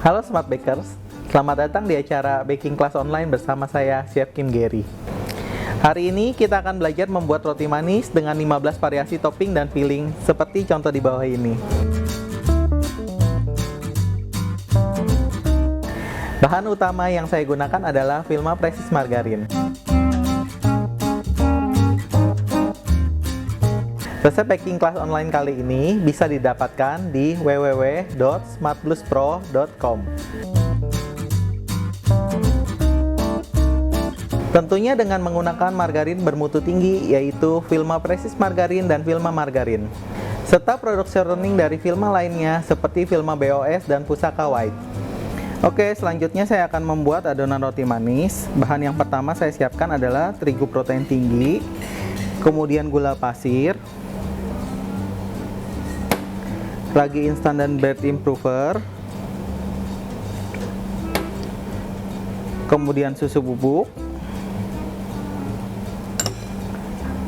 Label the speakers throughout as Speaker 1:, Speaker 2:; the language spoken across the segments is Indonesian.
Speaker 1: Halo Smart Bakers, selamat datang di acara Baking Class Online bersama saya, Chef Kim Gary. Hari ini kita akan belajar membuat roti manis dengan 15 variasi topping dan filling seperti contoh di bawah ini. Bahan utama yang saya gunakan adalah Vilma Precious Margarin. Resep Baking Class Online kali ini bisa didapatkan di www.smartbluespro.com. Tentunya dengan menggunakan margarin bermutu tinggi, yaitu Vilma Precious Margarin dan Vilma Margarin, serta produk shortening dari Vilma lainnya seperti Vilma BOS dan Pusaka White. Oke, selanjutnya saya akan membuat adonan roti manis. Bahan yang pertama saya siapkan adalah terigu protein tinggi, kemudian gula pasir, ragi instan dan bread improver, kemudian susu bubuk,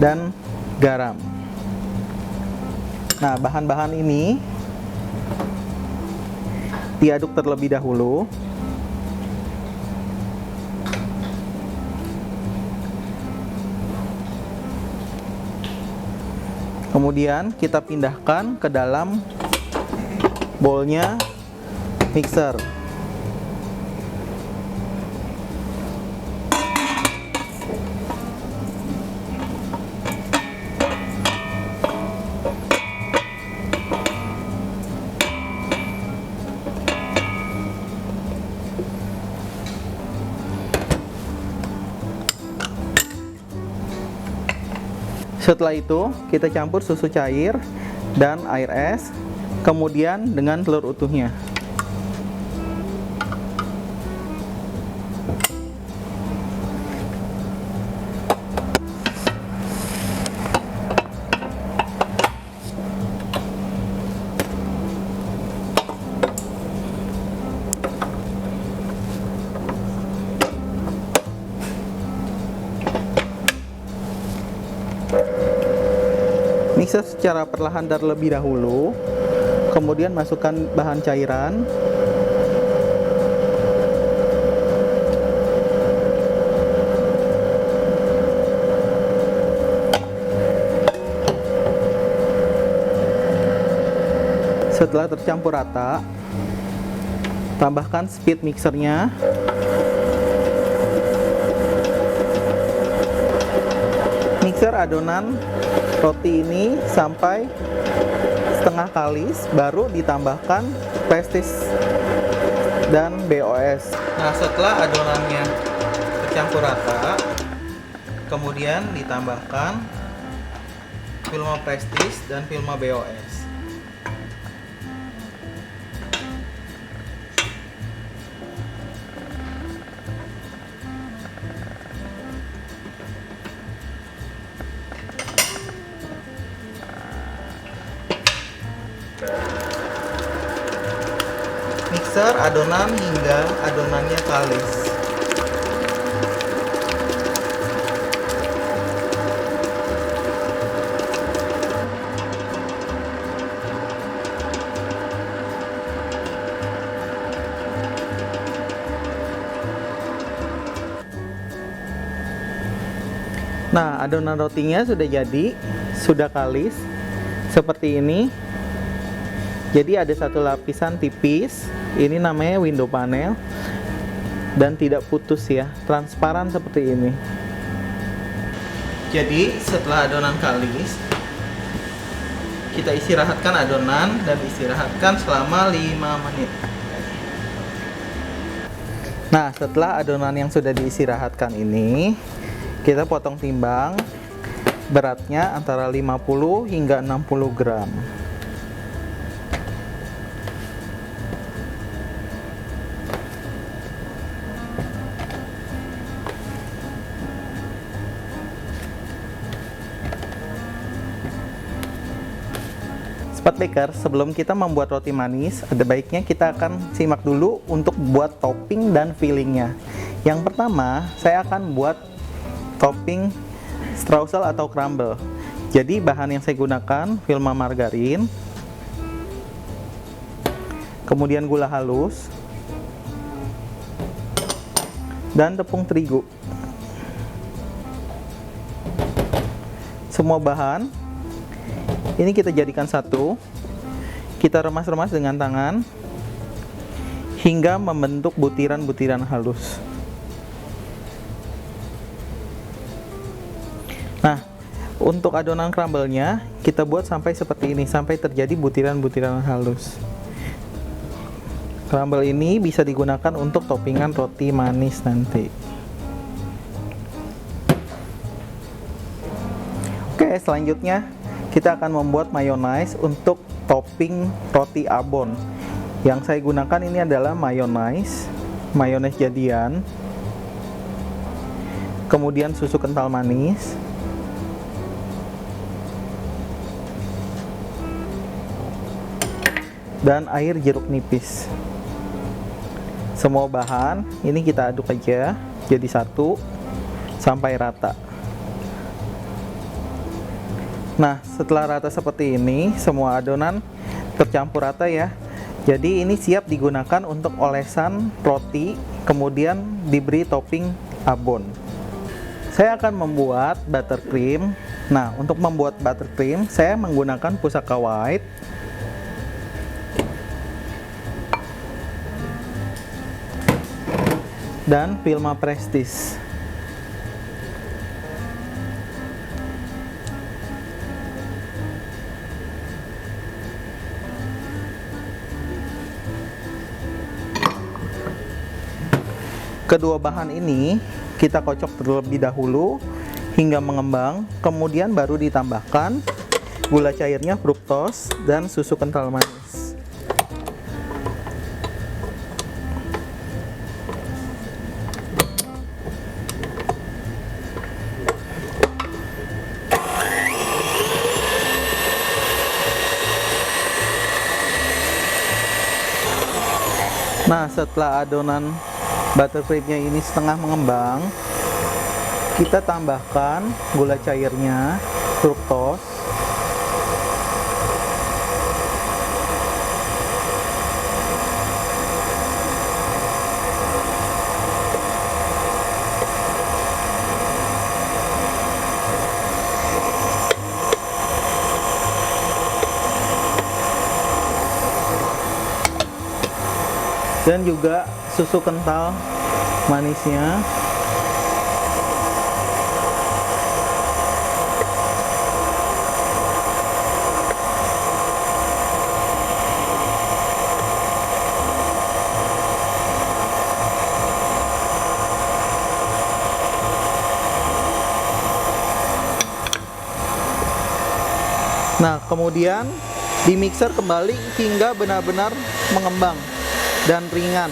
Speaker 1: dan garam. Nah, bahan-bahan ini diaduk terlebih dahulu. Kemudian kita pindahkan ke dalam bowlnya mixer. Setelah itu, kita campur susu cair dan air es, kemudian dengan telur utuhnya. Mixer secara perlahan terlebih dahulu, kemudian masukkan bahan cairan. Setelah tercampur rata, tambahkan speed mixernya. Mixer adonan roti ini sampai setengah kalis, baru ditambahkan Prestige dan BOS. Nah, setelah adonannya tercampur rata, kemudian ditambahkan Vilma Prestige dan Vilma BOS. Mixer adonan hingga adonannya kalis. Nah, adonan rotinya sudah jadi, sudah kalis seperti ini. Jadi ada satu lapisan tipis, ini namanya window panel, dan tidak putus ya, transparan seperti ini. Jadi setelah adonan kalis, kita istirahatkan adonan dan istirahatkan selama 5 menit. Nah, setelah adonan yang sudah diistirahatkan ini, kita potong timbang, beratnya antara 50 hingga 60 gram. Smart Baker, sebelum kita membuat roti manis, ada baiknya kita akan simak dulu untuk buat topping dan fillingnya. Yang pertama, saya akan buat topping streusel atau crumble. Jadi bahan yang saya gunakan Vilma margarin, kemudian gula halus, dan tepung terigu. Semua bahan ini kita jadikan satu, kita remas-remas dengan tangan hingga membentuk butiran-butiran halus. Nah, untuk adonan crumble-nya kita buat sampai seperti ini, sampai terjadi butiran-butiran halus. Crumble ini bisa digunakan untuk toppingan roti manis nanti. Oke, selanjutnya kita akan membuat mayonnaise untuk topping roti abon. Yang saya gunakan ini adalah mayonnaise jadian, kemudian susu kental manis, dan air jeruk nipis. Semua bahan ini kita aduk aja jadi satu sampai rata. Nah, setelah rata seperti ini, semua adonan tercampur rata ya. Jadi ini siap digunakan untuk olesan roti, kemudian diberi topping abon. Saya akan membuat buttercream. Nah, untuk membuat buttercream saya menggunakan pusaka white, dan Vilma Prestige. Kedua bahan ini kita kocok terlebih dahulu hingga mengembang, kemudian baru ditambahkan gula cairnya fruktos dan susu kental manis. Nah, setelah adonan buttercreamnya ini setengah mengembang, kita tambahkan gula cairnya fruktos, dan juga susu kental manisnya. Nah, kemudian dimixer kembali hingga benar-benar mengembang dan ringan.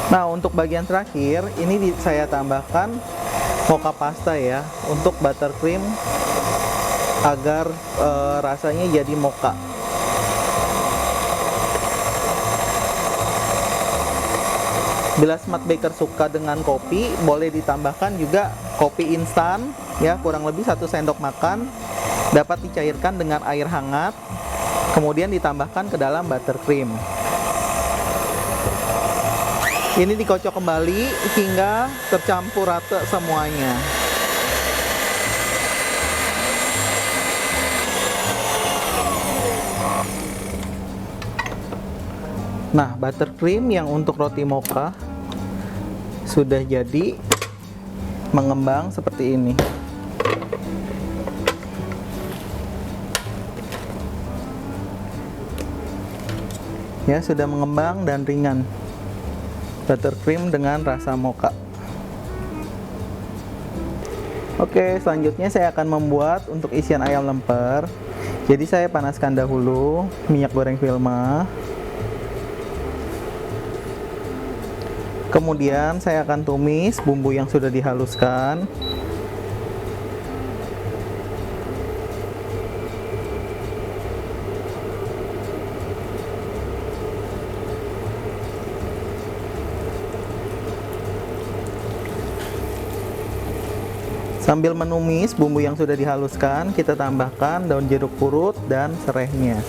Speaker 1: Nah, untuk bagian terakhir ini saya tambahkan mocha pasta ya, untuk buttercream agar rasanya jadi mocha. Bila smart baker suka dengan kopi, boleh ditambahkan juga kopi instan ya, kurang lebih 1 sendok makan, dapat dicairkan dengan air hangat, kemudian ditambahkan ke dalam buttercream. Ini dikocok kembali hingga tercampur rata semuanya. Nah, buttercream yang untuk roti mocha sudah jadi mengembang seperti ini. Ya, sudah mengembang dan ringan. Buttercream dengan rasa mocha. Oke, selanjutnya saya akan membuat untuk isian ayam lemper. Jadi saya panaskan dahulu minyak goreng Vilma. Kemudian saya akan tumis bumbu yang sudah dihaluskan. Sambil menumis bumbu yang sudah dihaluskan, kita tambahkan daun jeruk purut dan serehnya.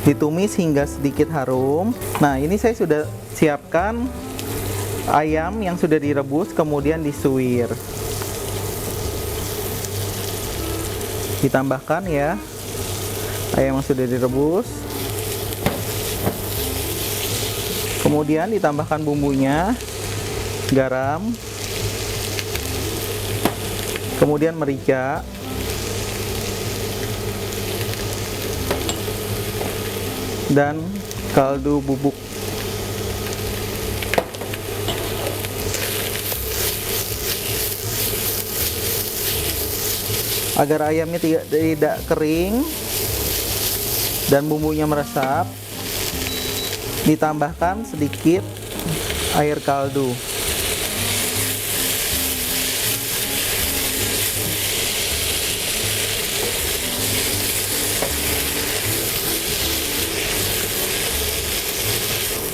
Speaker 1: Ditumis hingga sedikit harum. Nah, ini saya sudah siapkan ayam yang sudah direbus, kemudian disuir. Ditambahkan ya ayam yang sudah direbus. Kemudian ditambahkan bumbunya, garam, kemudian merica, dan kaldu bubuk. Agar ayamnya tidak kering dan bumbunya meresap, ditambahkan sedikit air kaldu.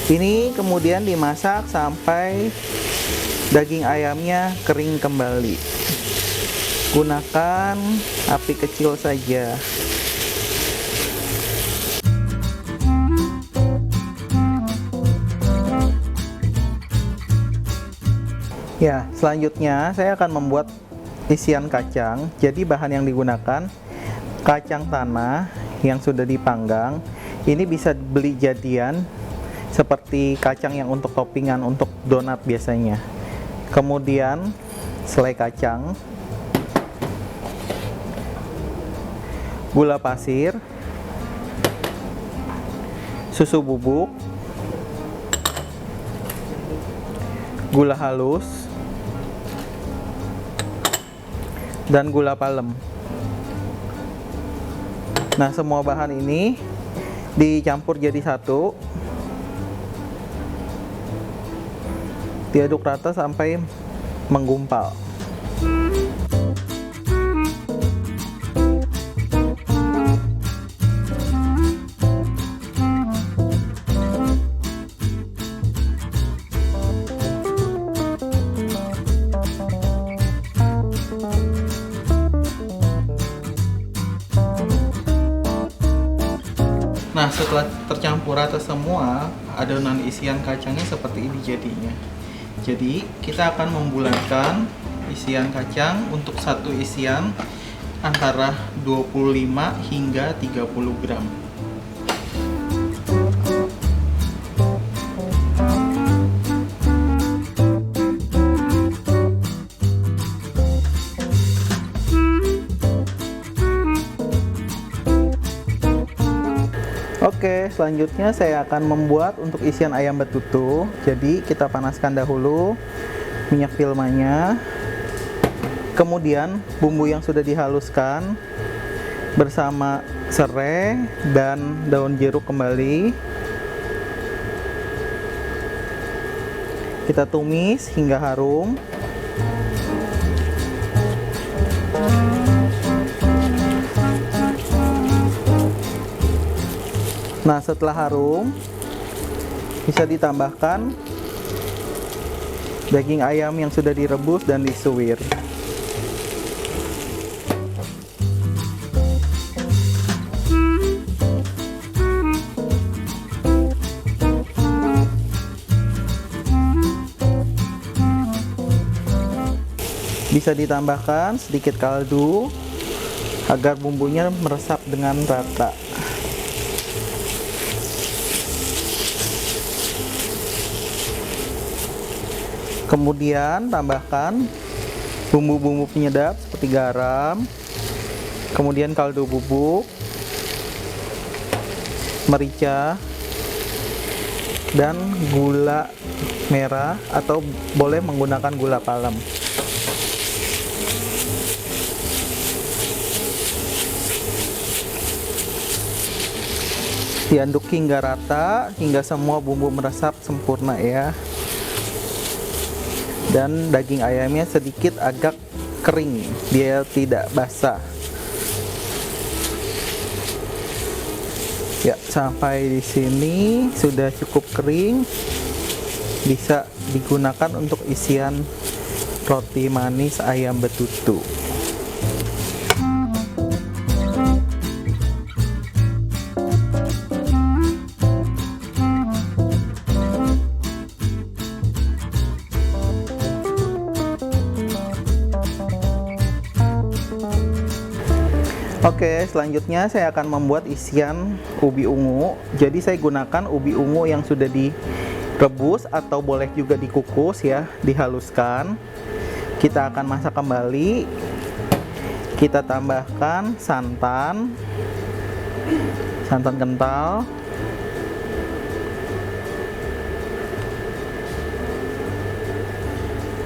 Speaker 1: Ini kemudian dimasak sampai daging ayamnya kering kembali. Gunakan api kecil saja. Ya, selanjutnya saya akan membuat isian kacang. Jadi bahan yang digunakan kacang tanah yang sudah dipanggang. Ini bisa beli jadian seperti kacang yang untuk toppingan untuk donat biasanya. Kemudian selai kacang, gula pasir, susu bubuk, gula halus, dan gula palem. Nah, semua bahan ini dicampur jadi satu, diaduk rata sampai menggumpal. Nah, setelah tercampur rata semua, adonan isian kacangnya seperti ini jadinya. Jadi, kita akan membulatkan isian kacang untuk satu isian antara 25 hingga 30 gram. Oke, selanjutnya saya akan membuat untuk isian ayam betutu. Jadi kita panaskan dahulu minyak filmanya. Kemudian bumbu yang sudah dihaluskan bersama serai dan daun jeruk kembali. Kita tumis hingga harum. Nah, setelah harum, bisa ditambahkan daging ayam yang sudah direbus dan disuir. Bisa ditambahkan sedikit kaldu agar bumbunya meresap dengan rata. Kemudian tambahkan bumbu-bumbu penyedap seperti garam, kemudian kaldu bubuk, merica, dan gula merah atau boleh menggunakan gula palem. Diaduk hingga rata, hingga semua bumbu meresap sempurna ya. Dan daging ayamnya sedikit agak kering, dia tidak basah. Ya, sampai di sini sudah cukup kering. Bisa digunakan untuk isian roti manis ayam betutu. Oke, selanjutnya saya akan membuat isian ubi ungu. Jadi saya gunakan ubi ungu yang sudah direbus atau boleh juga dikukus ya, dihaluskan. Kita akan masak kembali. Kita tambahkan santan kental,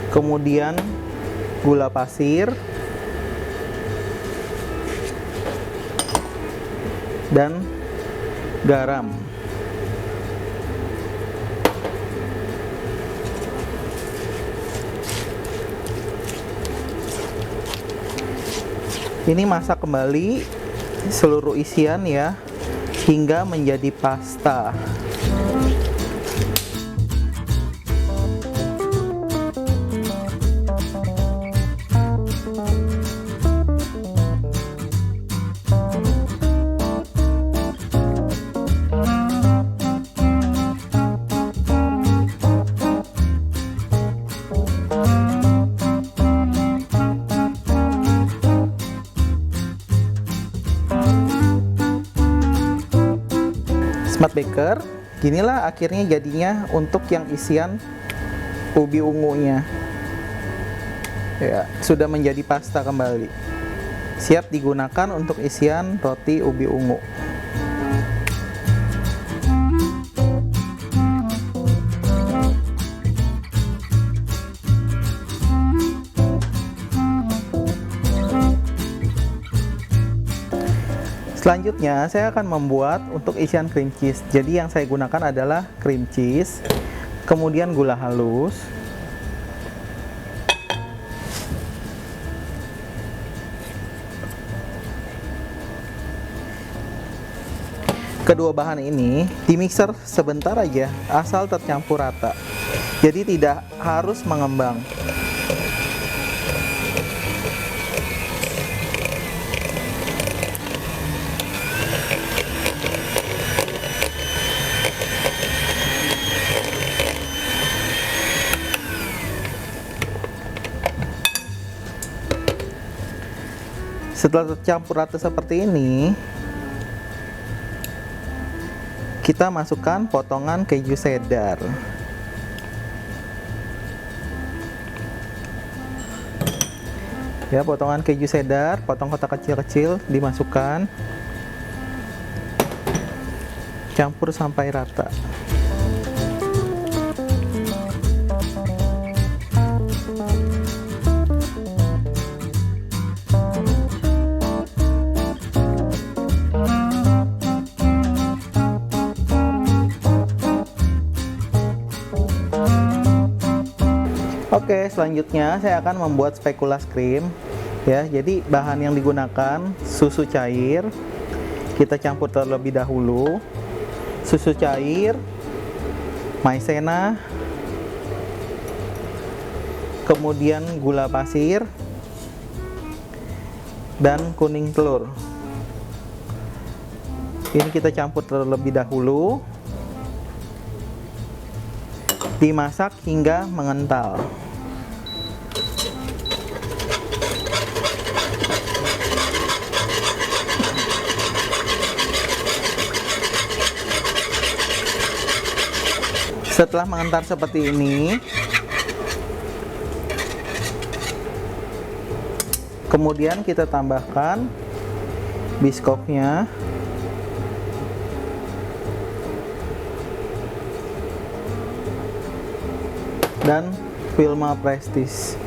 Speaker 1: kemudian gula pasir, dan garam. Ini masak kembali seluruh isian ya, hingga menjadi pasta. Smart Baker, ginilah akhirnya jadinya untuk yang isian ubi ungunya. Ya, sudah menjadi pasta kembali. Siap digunakan untuk isian roti ubi ungu. Selanjutnya saya akan membuat untuk isian cream cheese. Jadi yang saya gunakan adalah cream cheese, kemudian gula halus, kedua bahan ini di mixer sebentar aja asal tercampur rata. Jadi tidak harus mengembang. Setelah tercampur rata seperti ini, kita masukkan potongan keju cheddar. Ya, potongan keju cheddar, potong kotak kecil-kecil, dimasukkan. Campur sampai rata. Oke, selanjutnya saya akan membuat spekulas krim ya. Jadi bahan yang digunakan susu cair. Kita campur terlebih dahulu. Susu cair, maizena, kemudian gula pasir, dan kuning telur. Ini kita campur terlebih dahulu. Dimasak hingga mengental. Setelah mengental seperti ini, kemudian kita tambahkan biskopnya, dan Vilma Prestige.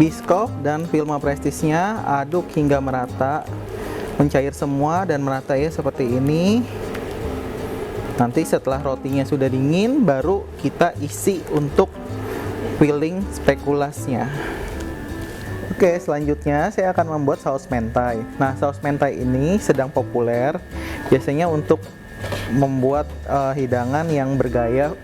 Speaker 1: Biscoff dan Vilma Prestige-nya aduk hingga merata, mencair semua dan merata ya seperti ini. Nanti setelah rotinya sudah dingin, baru kita isi untuk filling spekulasnya. Oke, selanjutnya saya akan membuat saus mentai. Nah, saus mentai ini sedang populer biasanya untuk membuat hidangan yang bergaya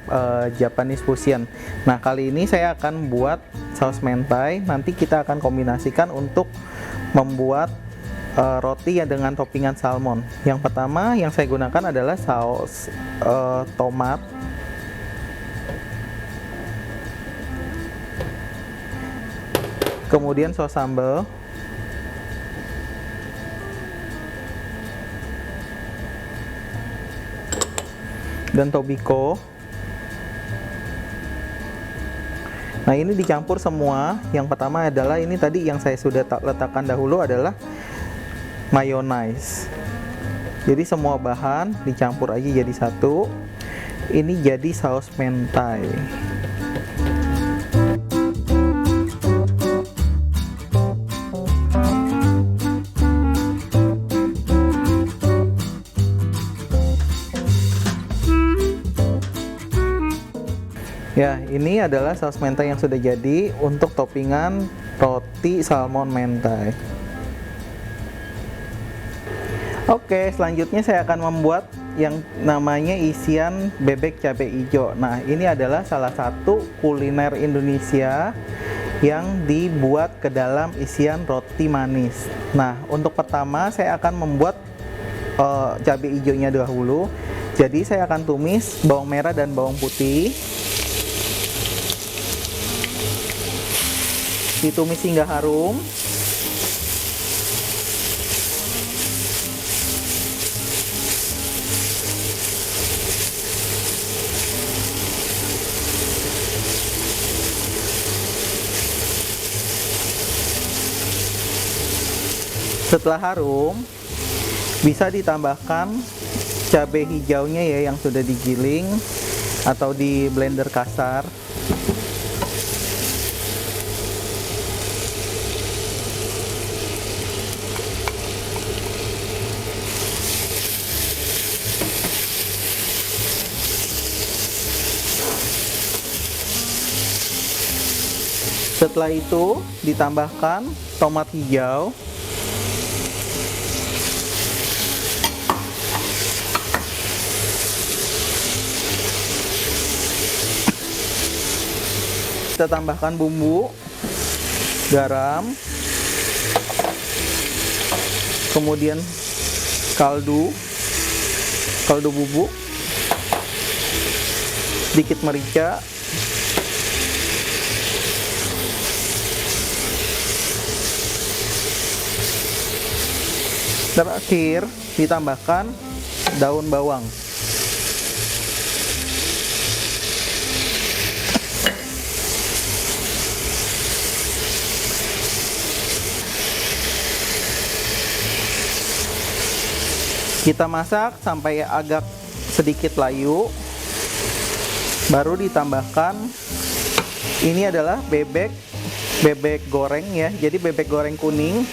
Speaker 1: Japanese fusion. Nah, kali ini saya akan buat saus mentai. Nanti kita akan kombinasikan untuk membuat roti ya dengan toppingan salmon. Yang pertama yang saya gunakan adalah saus tomat, kemudian saus sambal, dan tobiko. Nah, ini dicampur semua. Yang pertama adalah ini tadi yang saya sudah letakkan dahulu adalah mayonnaise. Jadi semua bahan dicampur aja jadi satu. Ini jadi saus mentai. Ya, ini adalah saus mentai yang sudah jadi untuk toppingan roti salmon mentai. Oke, selanjutnya saya akan membuat yang namanya isian bebek cabai hijau. Nah, ini adalah salah satu kuliner Indonesia yang dibuat ke dalam isian roti manis. Nah, untuk pertama saya akan membuat cabai hijaunya dahulu. Jadi saya akan tumis bawang merah dan bawang putih. Ditumis hingga harum. Setelah harum, bisa ditambahkan cabai hijaunya ya yang sudah digiling atau di blender kasar. Setelah itu ditambahkan tomat hijau, kita tambahkan bumbu, garam, kemudian kaldu bubuk, sedikit merica, terakhir ditambahkan daun bawang. Kita masak sampai agak sedikit layu, baru ditambahkan ini adalah bebek goreng ya. Jadi bebek goreng kuning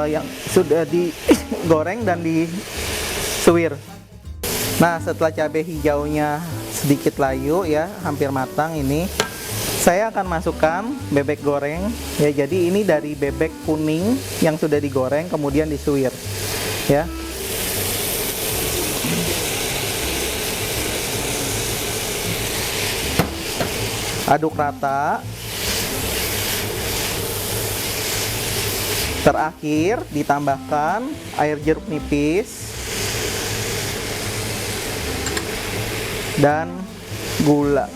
Speaker 1: yang sudah digoreng dan disuwir. Nah, setelah cabai hijaunya sedikit layu ya, hampir matang ini, saya akan masukkan bebek goreng ya. Jadi ini dari bebek kuning yang sudah digoreng kemudian disuwir ya. Aduk rata. Terakhir ditambahkan air jeruk nipis dan gula.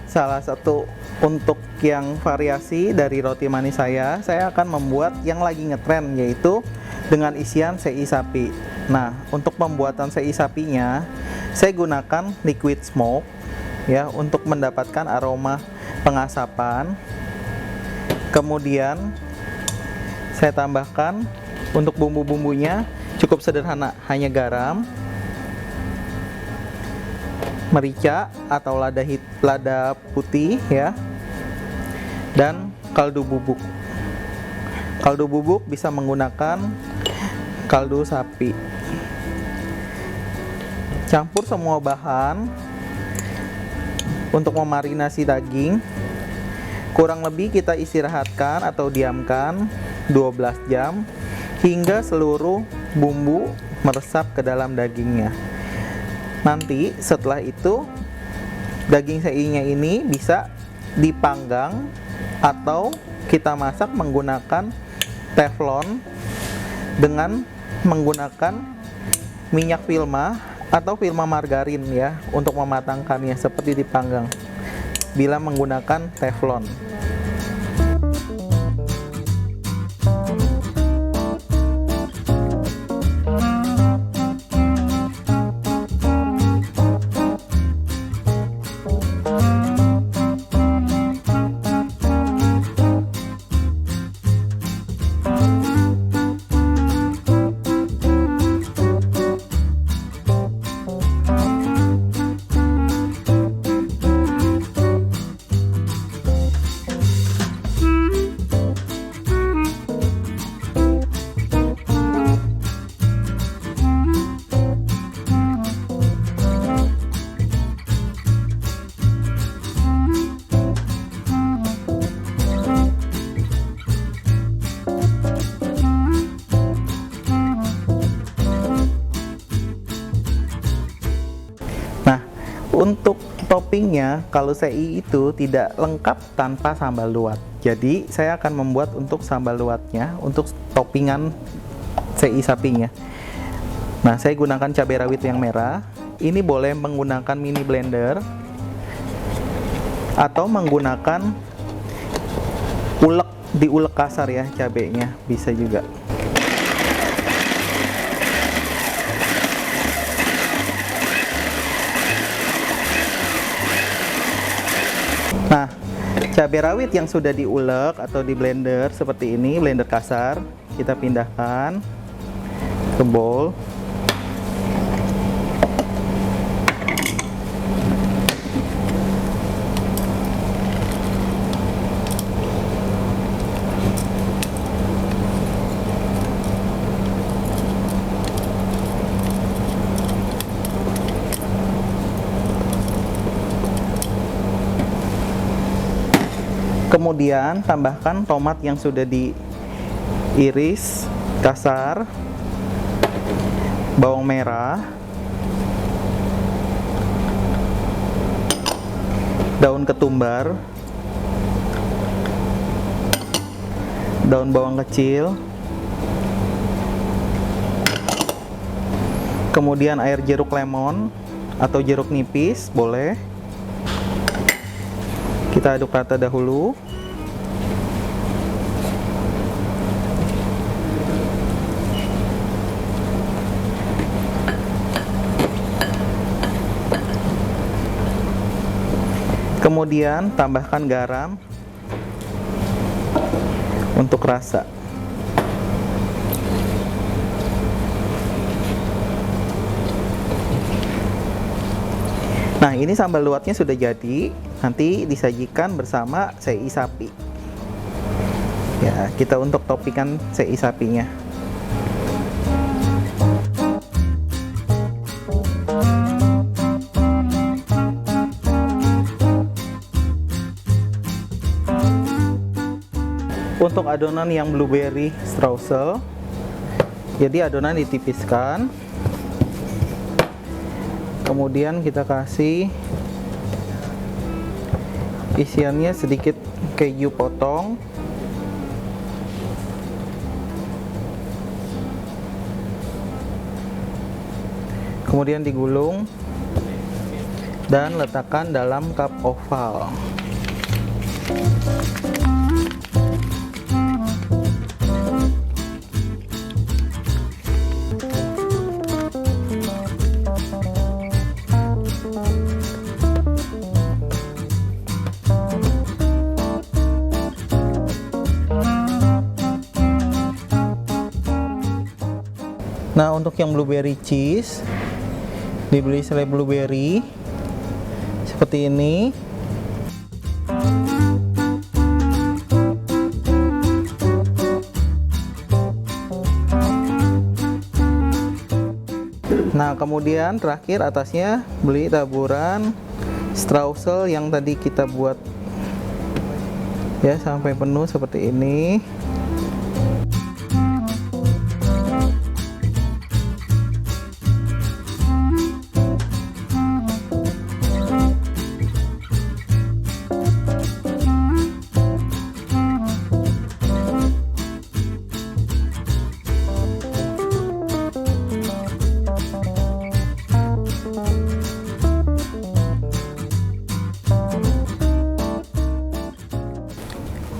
Speaker 1: salah satu untuk yang variasi dari roti manis saya akan membuat yang lagi ngetren, yaitu dengan isian sei sapi. Nah, untuk pembuatan sei sapinya, saya gunakan liquid smoke ya untuk mendapatkan aroma pengasapan. Kemudian saya tambahkan untuk bumbu-bumbunya cukup sederhana, hanya garam, merica atau lada putih ya, dan kaldu bubuk. Kaldu bubuk bisa menggunakan kaldu sapi. Campur semua bahan untuk memarinasi daging. Kurang lebih kita istirahatkan atau diamkan 12 jam hingga seluruh bumbu meresap ke dalam dagingnya. Nanti setelah itu daging seinya ini bisa dipanggang atau kita masak menggunakan teflon dengan menggunakan minyak filma atau filma margarin ya untuk mematangkannya seperti dipanggang bila menggunakan teflon. Untuk toppingnya, kalau sei itu tidak lengkap tanpa sambal luwat. Jadi saya akan membuat untuk sambal luwatnya, untuk toppingan sei sapinya. Nah, saya gunakan cabai rawit yang merah. Ini boleh menggunakan mini blender atau menggunakan diulek kasar ya cabainya, bisa juga. Nah, cabai rawit yang sudah diulek atau di blender seperti ini, blender kasar, kita pindahkan ke bowl. Kemudian tambahkan tomat yang sudah diiris kasar, bawang merah, daun ketumbar, daun bawang kecil, kemudian air jeruk lemon atau jeruk nipis boleh. Kita aduk rata dahulu. Kemudian tambahkan garam untuk rasa. Nah, ini sambal luwatnya sudah jadi. Nanti disajikan bersama sei sapi. Ya, kita untuk toppingan sei sapinya. Untuk adonan yang blueberry streusel, jadi adonan ditipiskan. Kemudian kita kasih isiannya sedikit keju potong, kemudian digulung dan letakkan dalam cup oval. Nah, untuk yang blueberry cheese, dibeli selai blueberry seperti ini. Nah, kemudian terakhir atasnya beli taburan streusel yang tadi kita buat ya sampai penuh seperti ini.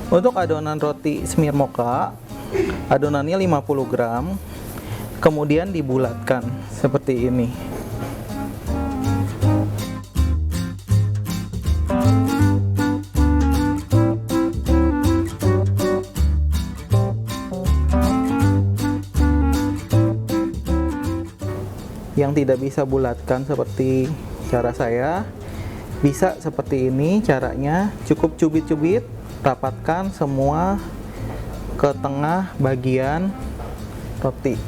Speaker 1: Untuk adonan roti semir mocha, adonannya 50 gram, kemudian dibulatkan seperti ini. Yang tidak bisa bulatkan seperti cara saya, bisa seperti ini caranya, cukup cubit-cubit, rapatkan semua ke tengah bagian roti.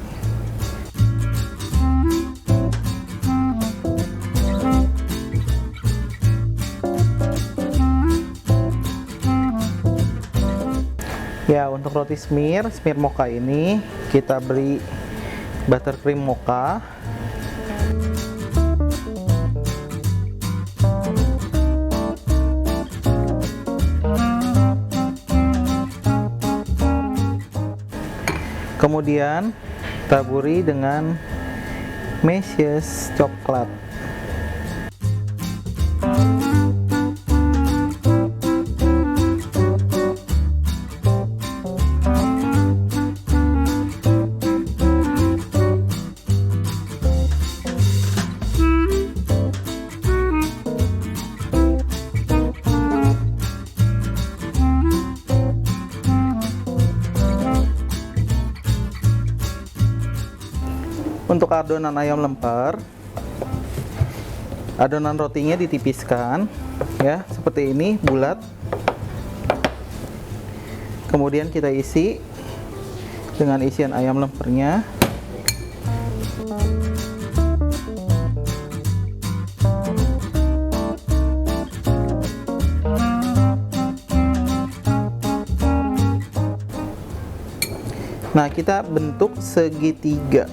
Speaker 1: Ya, untuk roti semir mocha ini kita beri buttercream mocha. Kemudian taburi dengan meshes coklat. Untuk adonan ayam lemper, adonan rotinya ditipiskan ya seperti ini, bulat. Kemudian kita isi dengan isian ayam lempernya. Nah, kita bentuk segitiga.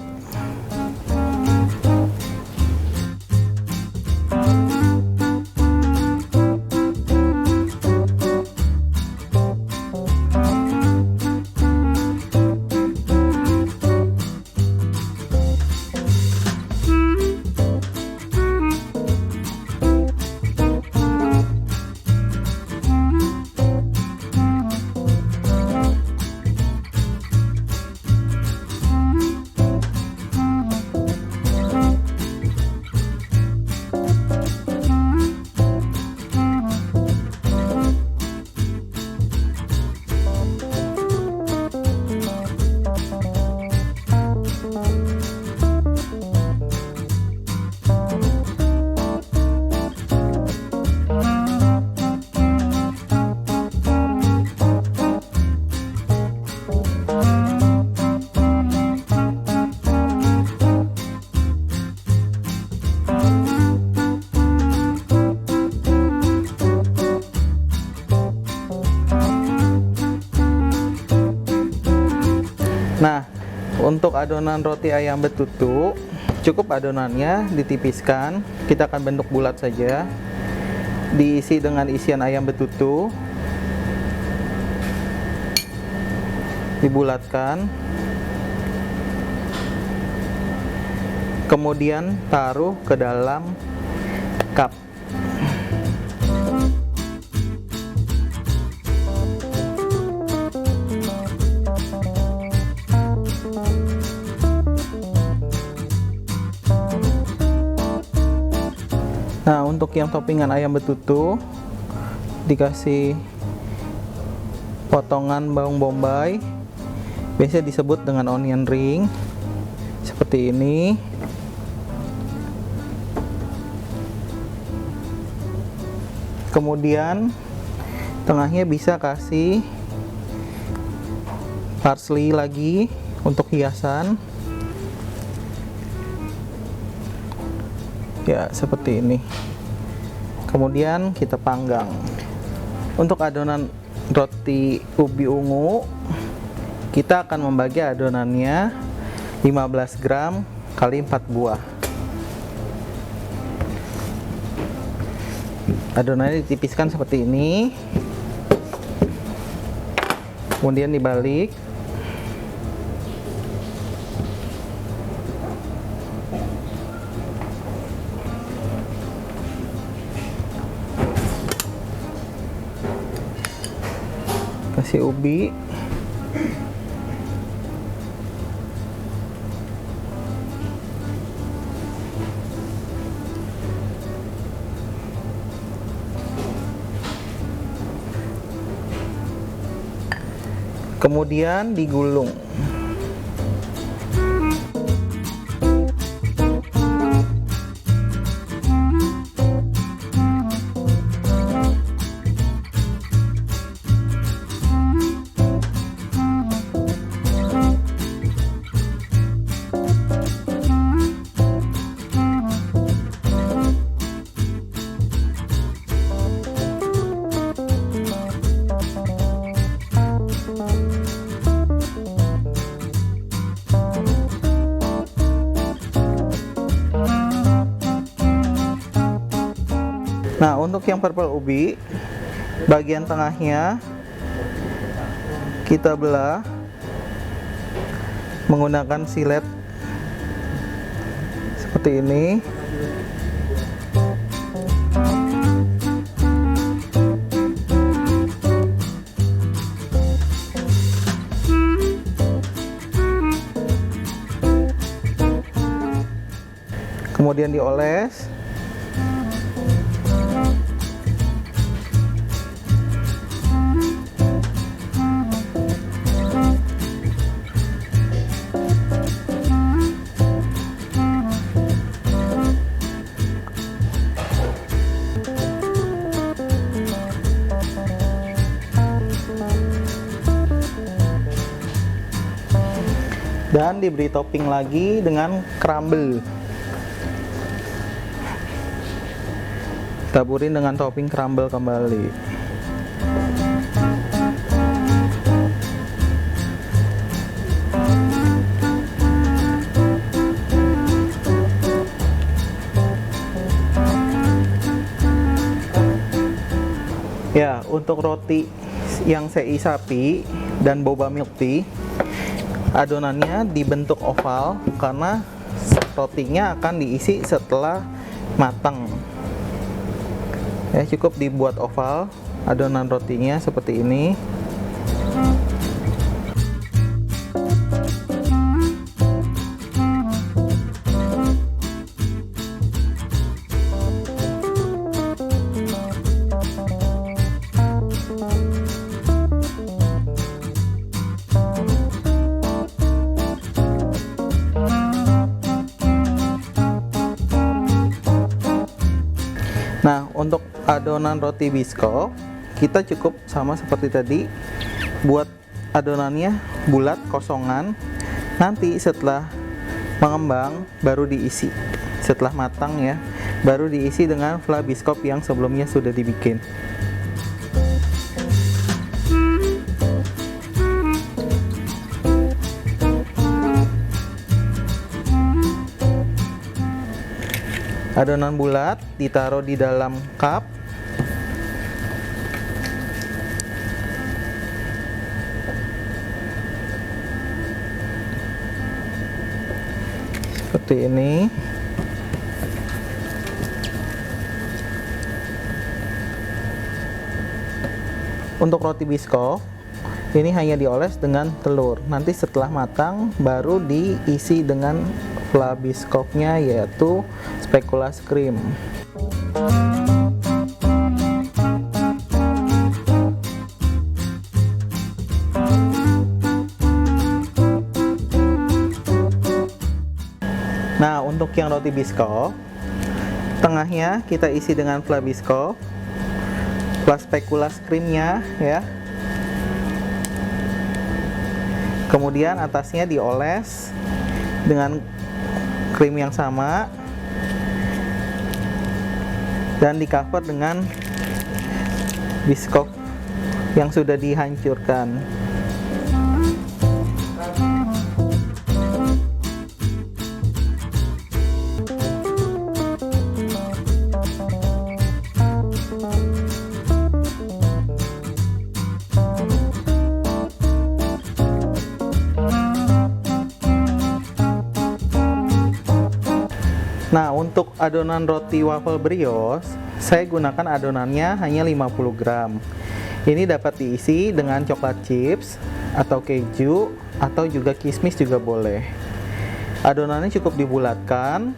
Speaker 1: Nah, untuk adonan roti ayam betutu, cukup adonannya ditipiskan. Kita akan bentuk bulat saja. Diisi dengan isian ayam betutu. Dibulatkan. Kemudian taruh ke dalam cup. untuk yang toppingan ayam betutu dikasih potongan bawang bombay, biasa disebut dengan onion ring, seperti ini. Kemudian tengahnya bisa kasih parsley lagi untuk hiasan. Ya, seperti ini. Kemudian kita panggang. Untuk adonan roti ubi ungu, kita akan membagi adonannya 15 gram kali 4 buah. Adonannya ditipiskan seperti ini, kemudian dibalik. Kasih ubi. Kemudian digulung. Nah, untuk yang purple ubi, bagian tengahnya kita belah menggunakan silet seperti ini. Kemudian dioles. Dan diberi topping lagi dengan crumble. Taburin dengan topping crumble kembali. Ya, untuk roti yang sei sapi dan boba milk tea, adonannya dibentuk oval karena rotinya akan diisi setelah matang. Ya, cukup dibuat oval adonan rotinya seperti ini. Nah, untuk adonan roti bisco, kita cukup sama seperti tadi, buat adonannya bulat kosongan. Nanti setelah mengembang baru diisi. Setelah matang ya, baru diisi dengan fla biscoff yang sebelumnya sudah dibikin. Adonan bulat ditaruh di dalam cup. Seperti ini. Untuk roti biscoff, ini hanya dioles dengan telur. Nanti setelah matang baru diisi dengan fla biscoffnya, yaitu speculoos cream. untuk yang roti biscoff, tengahnya kita isi dengan fla biscoff plus speculoos krimnya ya. Kemudian atasnya dioles dengan krim yang sama dan di cover dengan biscoff yang sudah dihancurkan. Nah, untuk adonan roti waffle brioche, saya gunakan adonannya hanya 50 gram. Ini dapat diisi dengan coklat chips atau keju atau juga kismis juga boleh. Adonannya cukup dibulatkan,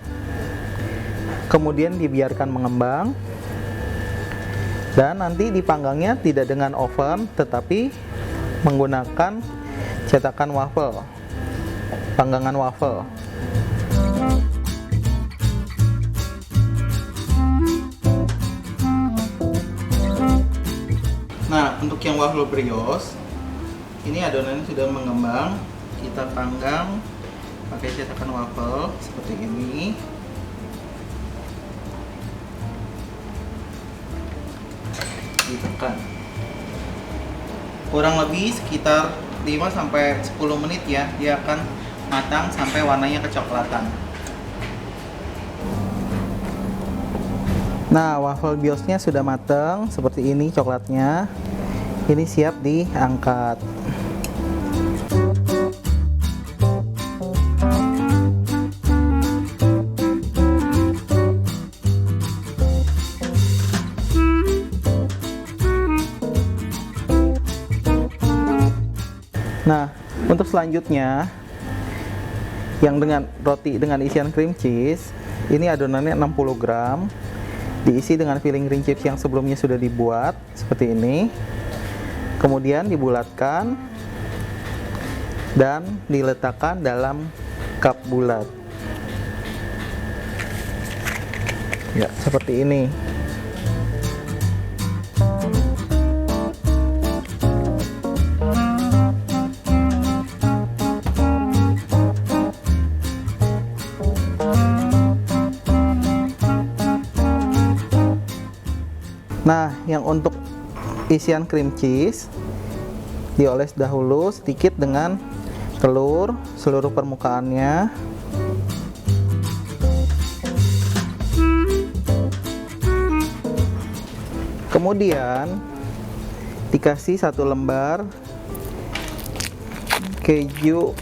Speaker 1: kemudian dibiarkan mengembang, dan nanti dipanggangnya tidak dengan oven, tetapi menggunakan cetakan waffle, panggangan waffle. Nah, untuk yang waffle brioche, ini adonannya sudah mengembang. Kita panggang pakai cetakan waffle seperti ini. Ditekan. Kurang lebih sekitar 5-10 menit ya, dia akan matang sampai warnanya kecoklatan. Nah, waffle brioche-nya sudah matang seperti ini coklatnya. Ini siap diangkat. Nah, untuk selanjutnya yang dengan roti dengan isian cream cheese, ini adonannya 60 gram. Diisi dengan filling cream cheese yang sebelumnya sudah dibuat seperti ini, kemudian dibulatkan dan diletakkan dalam cup bulat ya, seperti ini. Nah, yang untuk isian cream cheese dioles dahulu sedikit dengan telur seluruh permukaannya. Kemudian dikasih 1 lembar keju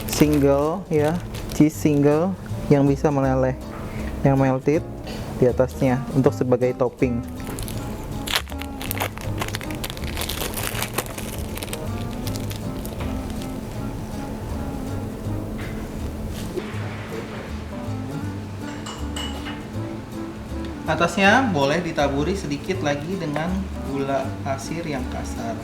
Speaker 1: single ya, cheese single yang bisa meleleh, yang melted di atasnya untuk sebagai topping. Atasnya boleh ditaburi sedikit lagi dengan gula pasir yang kasar.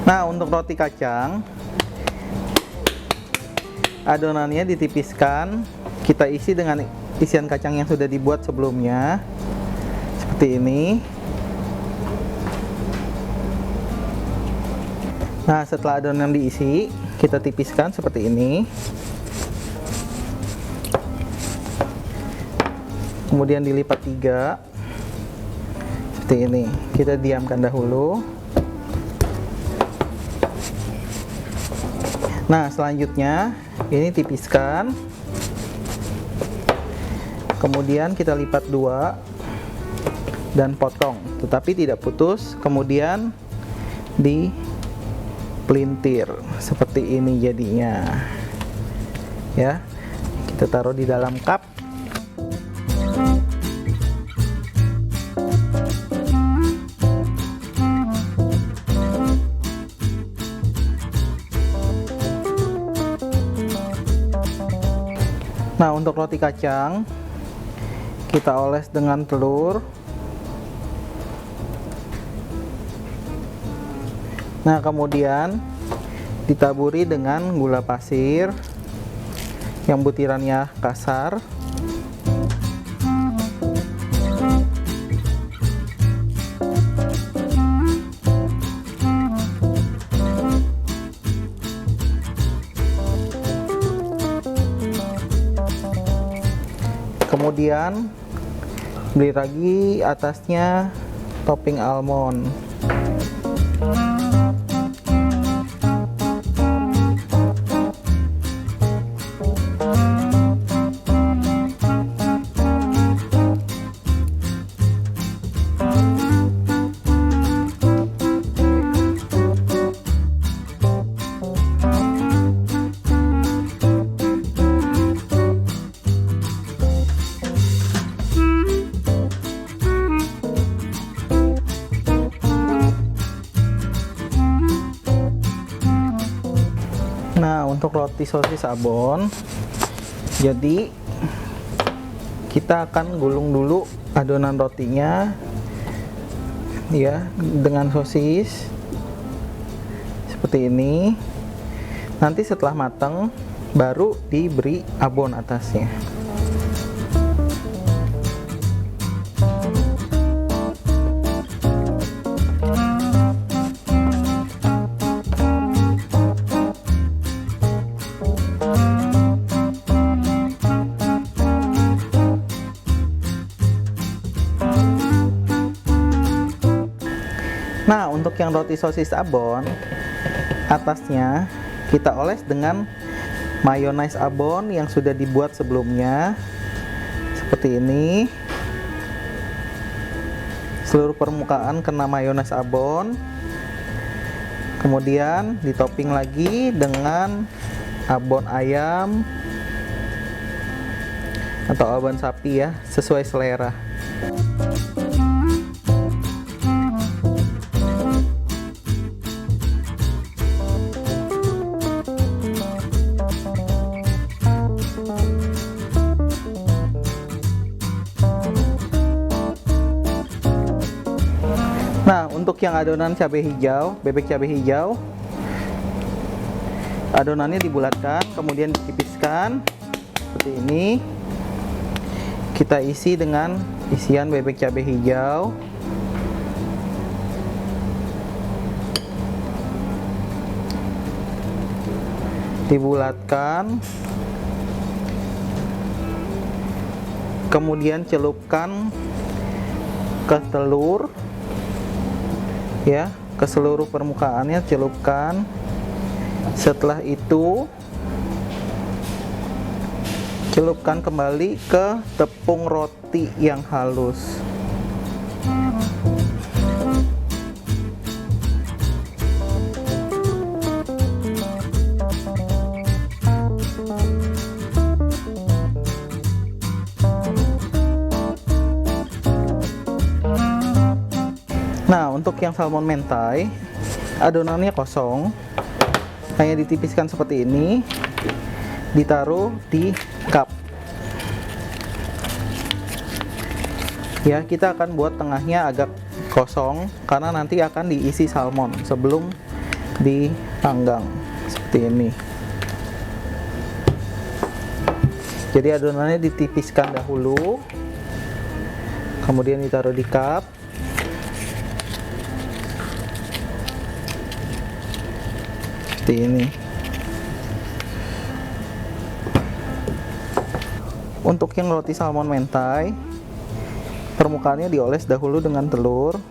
Speaker 1: Nah, untuk roti kacang, adonannya ditipiskan, kita isi dengan isian kacang yang sudah dibuat sebelumnya, seperti ini. Nah, setelah adonan diisi, kita tipiskan seperti ini. Kemudian dilipat 3, seperti ini. Kita diamkan dahulu. Nah, selanjutnya ini tipiskan, kemudian kita lipat 2 dan potong, tetapi tidak putus. Kemudian dipelintir seperti ini jadinya ya. Kita taruh di dalam cup. Nah, untuk roti kacang kita oles dengan telur. Nah, kemudian ditaburi dengan gula pasir yang butirannya kasar. Kemudian beri lagi atasnya topping almond. Nah, untuk roti sosis abon, jadi kita akan gulung dulu adonan rotinya ya dengan sosis seperti ini. Nanti setelah matang baru diberi abon atasnya. Nah, untuk yang roti sosis abon, atasnya kita oles dengan mayonaise abon yang sudah dibuat sebelumnya. Seperti ini. Seluruh permukaan kena mayonaise abon. Kemudian ditopping lagi dengan abon ayam atau abon sapi ya, sesuai selera. Nah, untuk yang adonan cabai hijau, bebek cabai hijau, adonannya dibulatkan, kemudian ditipiskan seperti ini. Kita isi dengan isian bebek cabai hijau. Dibulatkan. Kemudian celupkan ke telur. Ya, ke seluruh permukaannya celupkan. Setelah itu celupkan kembali ke tepung roti yang halus. Nah, untuk yang salmon mentai, adonannya kosong, hanya ditipiskan seperti ini, ditaruh di cup. Ya, kita akan buat tengahnya agak kosong, karena nanti akan diisi salmon sebelum dipanggang, seperti ini. Jadi adonannya ditipiskan dahulu, kemudian ditaruh di cup. Seperti ini. Untuk yang roti salmon mentai, permukaannya dioles dahulu dengan telur,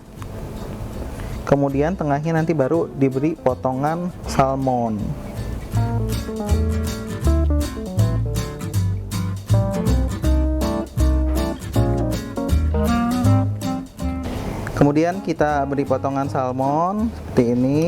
Speaker 1: kemudian tengahnya nanti baru diberi potongan salmon. Kemudian kita beri potongan salmon seperti ini.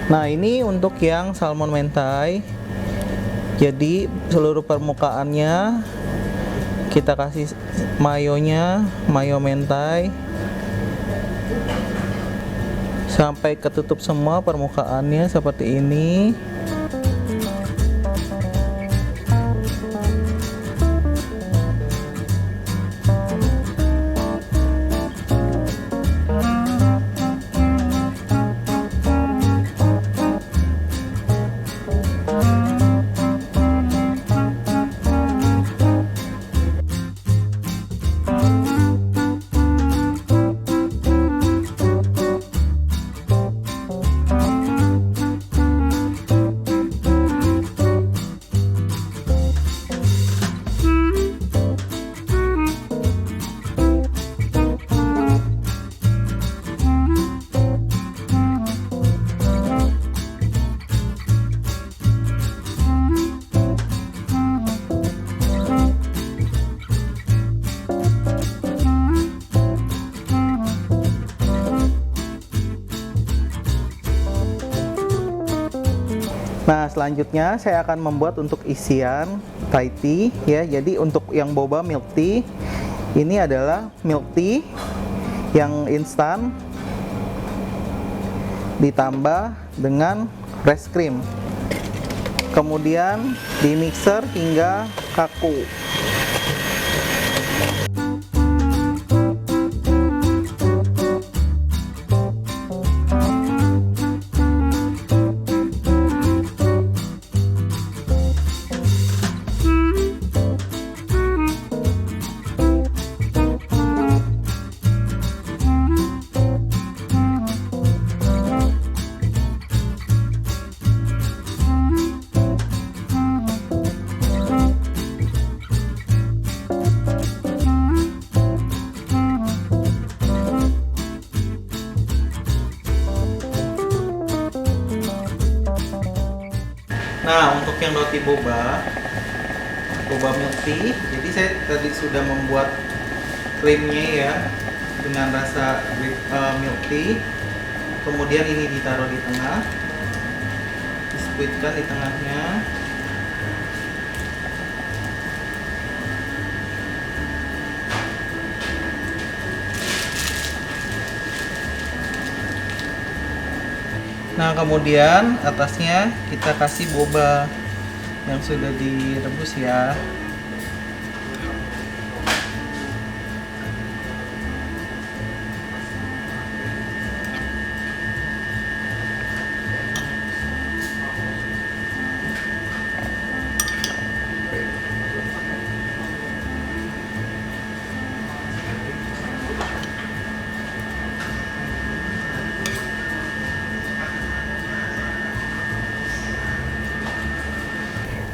Speaker 1: Nah, ini untuk yang salmon mentai. Jadi seluruh permukaannya kita kasih mayonya, mayo mentai, sampai ketutup semua permukaannya seperti ini. Nah, selanjutnya saya akan membuat untuk isian Thai tea ya. Jadi untuk yang boba milk tea, ini adalah milk tea yang instan ditambah dengan fresh cream. Kemudian di mixer hingga kaku. Nah, untuk yang roti boba milk tea, jadi saya tadi sudah membuat krimnya ya dengan rasa milk tea. Kemudian ini ditaruh di tengah, disqueeze-kan di tengahnya. Nah, kemudian atasnya kita kasih boba yang sudah direbus ya.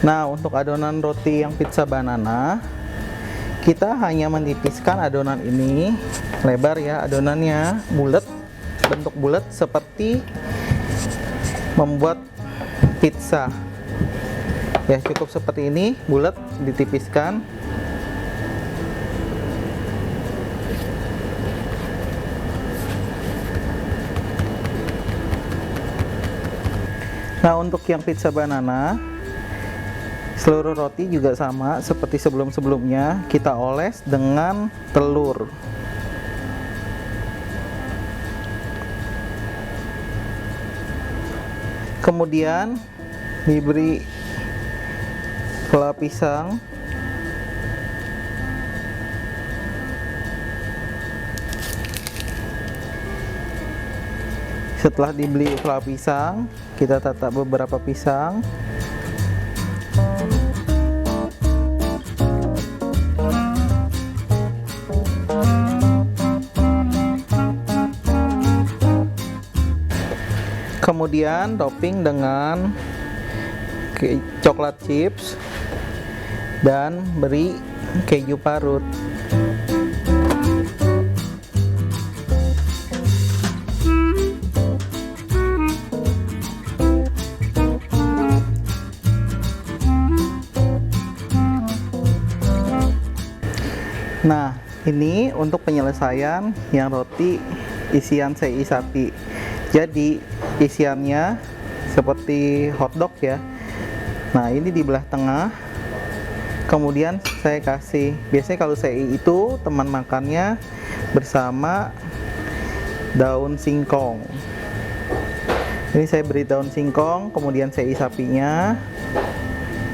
Speaker 1: Nah, untuk adonan roti yang pizza banana, kita hanya menipiskan adonan ini lebar ya, adonannya bulat, bentuk bulat seperti membuat pizza. Ya, cukup seperti ini, bulat, ditipiskan. Nah, untuk yang pizza banana, seluruh roti juga sama seperti sebelum-sebelumnya, kita oles dengan telur. Kemudian diberi kepala pisang. Setelah dibeli kepala pisang, kita tata beberapa pisang. Kemudian topping dengan coklat chips dan beri keju parut. Nah, ini untuk penyelesaian yang roti isian sei sapi. Jadi isiannya seperti hotdog ya. Nah, ini di belah tengah. Kemudian saya kasih, biasanya kalau saya itu teman makannya bersama daun singkong. Ini saya beri daun singkong, kemudian saya isapinya.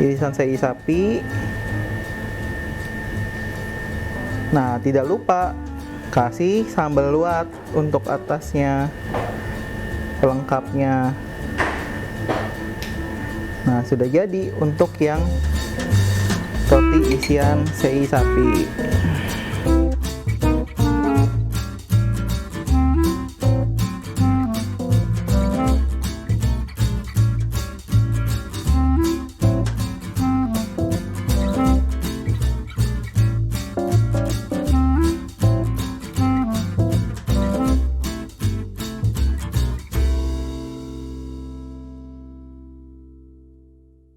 Speaker 1: Irisan saya isapi. Nah, tidak lupa kasih sambal luat untuk atasnya, pelengkapnya. Nah, sudah jadi untuk yang roti isian sei sapi.